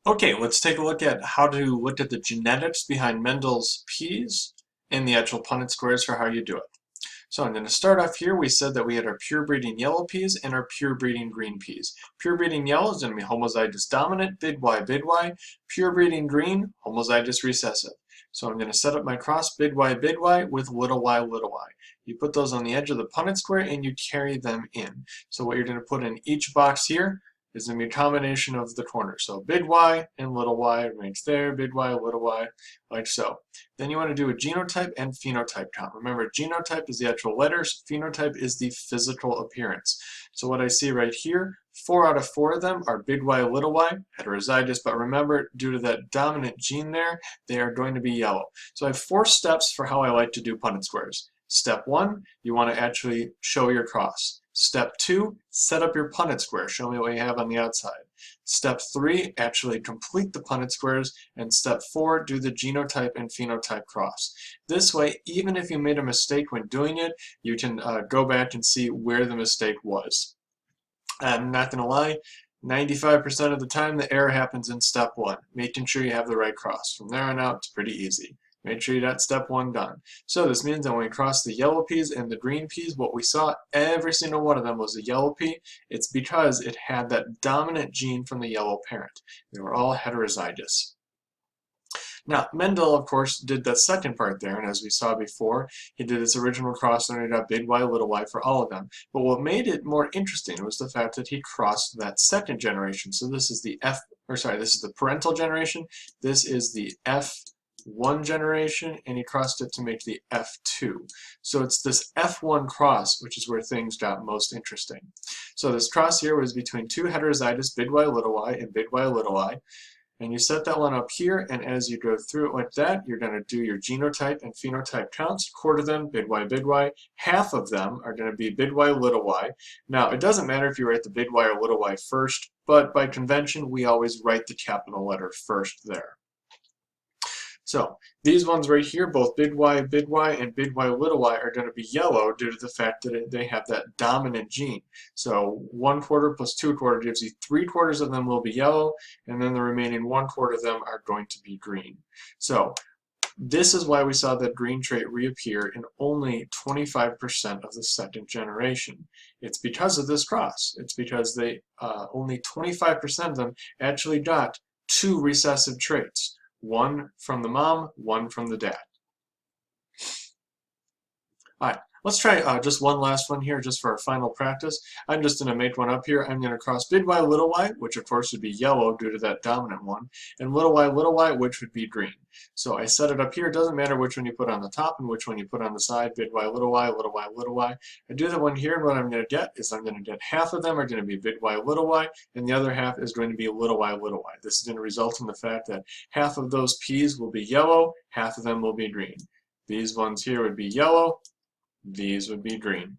Okay, let's take a look at how to look at the genetics behind Mendel's peas and the actual Punnett squares for how you do it. So I'm going to start off here. We said that we had our pure breeding yellow peas and our pure breeding green peas. Pure breeding yellow is going to be homozygous dominant, bid Y. Pure breeding green, homozygous recessive. So I'm going to set up my cross bid Y with little y. You put those on the edge of the Punnett square and you carry them in. So what you're going to put in each box here is going to be a combination of the corners. So big Y and little y right there, big Y, little y, like so. Then you want to do a genotype and phenotype count. Remember, genotype is the actual letters, phenotype is the physical appearance. So what I see right here, 4 out of 4 of them are big Y, little y, heterozygous, but remember, due to that dominant gene there, they are going to be yellow. So I have 4 steps for how I like to do Punnett squares. Step 1, you want to actually show your cross. Step 2, set up your Punnett square. Show me what you have on the outside. Step 3, actually complete the Punnett squares. And step 4, do the genotype and phenotype cross. This way, even if you made a mistake when doing it, you can go back and see where the mistake was. I'm not going to lie, 95% of the time the error happens in step 1, making sure you have the right cross. From there on out, it's pretty easy. Make sure you got step 1 done. So this means that when we cross the yellow peas and the green peas, what we saw, every single one of them was a yellow pea. It's because it had that dominant gene from the yellow parent. They were all heterozygous. Now, Mendel, of course, did that second part there, and as we saw before, he did his original cross and he got big Y, little y for all of them. But what made it more interesting was the fact that he crossed that second generation. So this is the this is the parental generation. This is the F1 generation, and he crossed it to make the F2. So it's this F1 cross, which is where things got most interesting. So this cross here was between two heterozygous big Y, little y, and big Y, little y. And you set that one up here, and as you go through it like that, you're going to do your genotype and phenotype counts, quarter them, big Y. Half of them are going to be big Y, little y. Now, it doesn't matter if you write the big Y or little y first, but by convention, we always write the capital letter first there. So these ones right here, both big Y, and big Y, little y, are going to be yellow due to the fact that they have that dominant gene. So 1/4 plus 2/4 gives you 3/4 of them will be yellow, and then the remaining 1/4 of them are going to be green. So this is why we saw that green trait reappear in only 25% of the second generation. It's because of this cross. It's because they only 25% of them actually got 2 recessive traits. One from the mom, one from the dad. All right, let's try just one last one here just for our final practice. I'm just going to make one up here. I'm going to cross big Y, little y, which of course would be yellow due to that dominant one, and little y, which would be green. So I set it up here. It doesn't matter which one you put on the top and which one you put on the side, big Y, little y, little y, little y. I do that one here, and what I'm going to get is I'm going to get half of them are going to be big Y, little y, and the other half is going to be little y, little y. This is going to result in the fact that half of those peas will be yellow, half of them will be green. These ones here would be yellow, these would be green.